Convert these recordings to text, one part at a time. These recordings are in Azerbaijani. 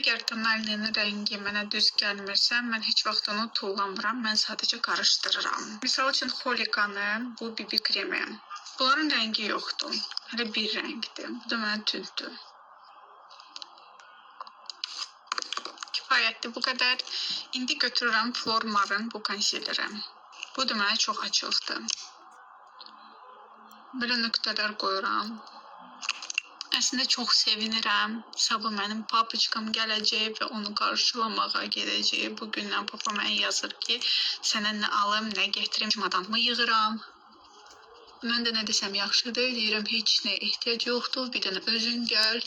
Əgər tonalinin rəngi mənə düz gəlmirsə, mən heç vaxt onu tullamıram, mən sadəcə qarışdırıram. Misal üçün, Holikanın bu BB kremi. Bunların rəngi yoxdur, hələ bir rəngdir. Bu da mənə tündür. Kifayətdir bu qədər. İndi götürürəm Flormar'ın bu konsilleri. Bu da mənə çox açıqdır. Belə nöqtələr qoyuram. Əslində çox sevinirəm. Sabah mənim papiçkam gələcək və onu qarşılamağa gedəcək. Bugündən papa mənə yazır ki, sənə nə alım, nə gətirim, çimadanımı yığıram. Mən də nə desəm yaxşıdır, deyirəm heç nəyə ehtiyac yoxdur, bir dənə özün gəl,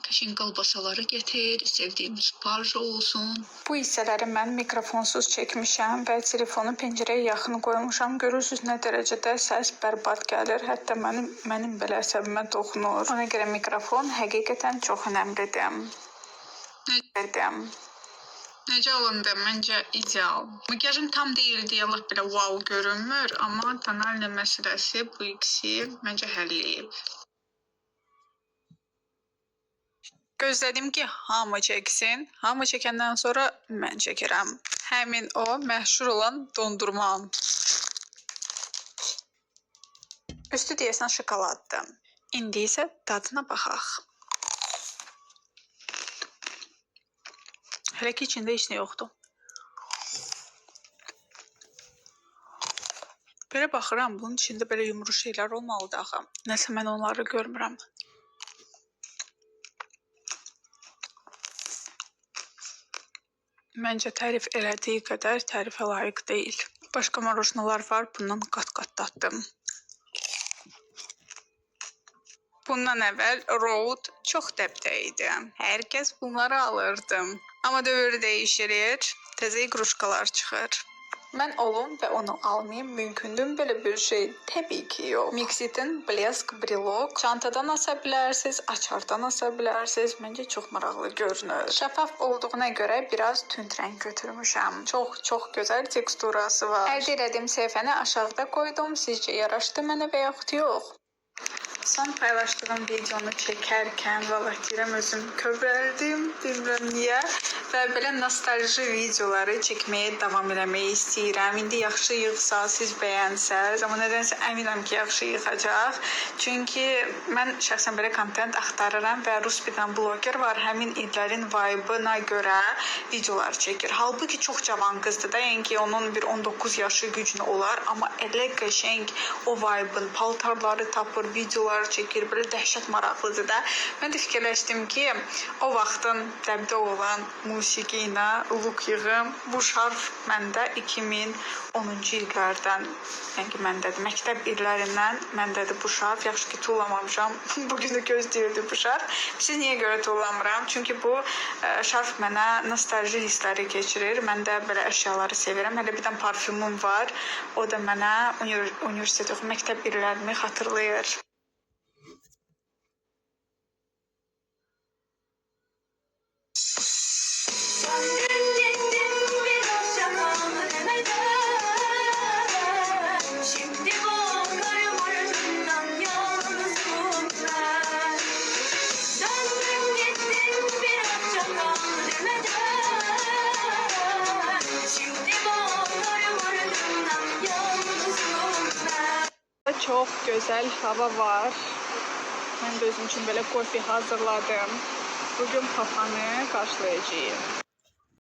qəşəng qalbasaları gətir, sevdiyim sipariş olsun. Bu hissələri mən mikrofonsuz çəkmişəm və telefonu pəncərəyə yaxın qoymuşam. Görürsünüz nə dərəcədə səs bərbad gəlir, hətta mənim belə əsəbimə toxunur. Ona görə mikrofon həqiqətən çox önəmlidir. Necə alındı? Məncə ideal. Makyajım tam deyil deyə Allah belə wow görünmür, amma tonallə məsələsi bu ikisi məncə həlləyib. Gözlədim ki, hamı çəksin. Hamı çəkəndən sonra mən çəkirəm. Həmin o məşhur olan dondurmam. Üstü deyəsən şokoladdır. İndi isə dadına baxaq. Hələ ki, içində heç nə yoxdur. Belə baxıram, bunun içində belə yumru şeylər olmalıdır axı. Nəsə mən onları görmürəm. Məncə tərif elədiyi qədər tərifə layiq deyil. Başqa marojnalar var, bundan qat-qat daddım. Bundan əvvəl Road çox dəbdə idi. Hər kəs bunları alırdı. Amma dövr dəyişir, təzə iqruşkalar çıxır. Mən olum və onu almayım, mümkündür belə bir şey? Təbii ki, yox. Mixit'in Blesk Brilok. Çantadan asa bilərsiniz, açardan asa bilərsiniz. Məncə çox maraqlı görünür. Şəffaf olduğuna görə biraz tünd rəng götürmüşəm. Çox gözəl teksturası var. Əldə etdiyim səhifəni aşağıda qoydum. Sizcə yaraşdı mənə və yaxud yox? Son paylaşdığım videonu çəkərkən vallahi deyirəm özüm kövrəldim, bilmirəm niyə və belə nostalji videoları çəkməyə davam eləmək istəyirəm. İndi yaxşı yığsa, siz bəyənsəz, amma nədənsə əminəm ki, yaxşı yığacaq. Çünki mən şəxsən belə kontent axtarıram və rus bir dənə bloger var, həmin illərin vibe-na görə videolar çəkir. Halbuki çox cavan qızdır da, yəni ki, onun bir 19 yaşı gücünə olar, amma elə qəşəng o vibe-ın paltarları tapır, videolar çəkir, belə dəhşət maraqlıdır da. Mən də fikirləşdim ki, o vaxtın dəbdə olan musiqi ilə look yığım. Bu şarf məndə 2010-cu illərdən, yəni məndədir, məktəb illərindən məndədir bu şarf. Yaxşı ki, tullamamışam. Bugünü gözləyirdi bu şarf. Siz niyə görə tullamıram? Çünki bu şarf mənə nostalji hissləri keçirir. Mən də belə əşyaları sevirəm. Hələ bir dənə parfümüm var. O da mənə universitet yox, məktəb illərimi xatırlayır. Çox gözəl hava var. Mən də özüm üçün belə kofe hazırladım. Bugün papanı qarşılayacağım.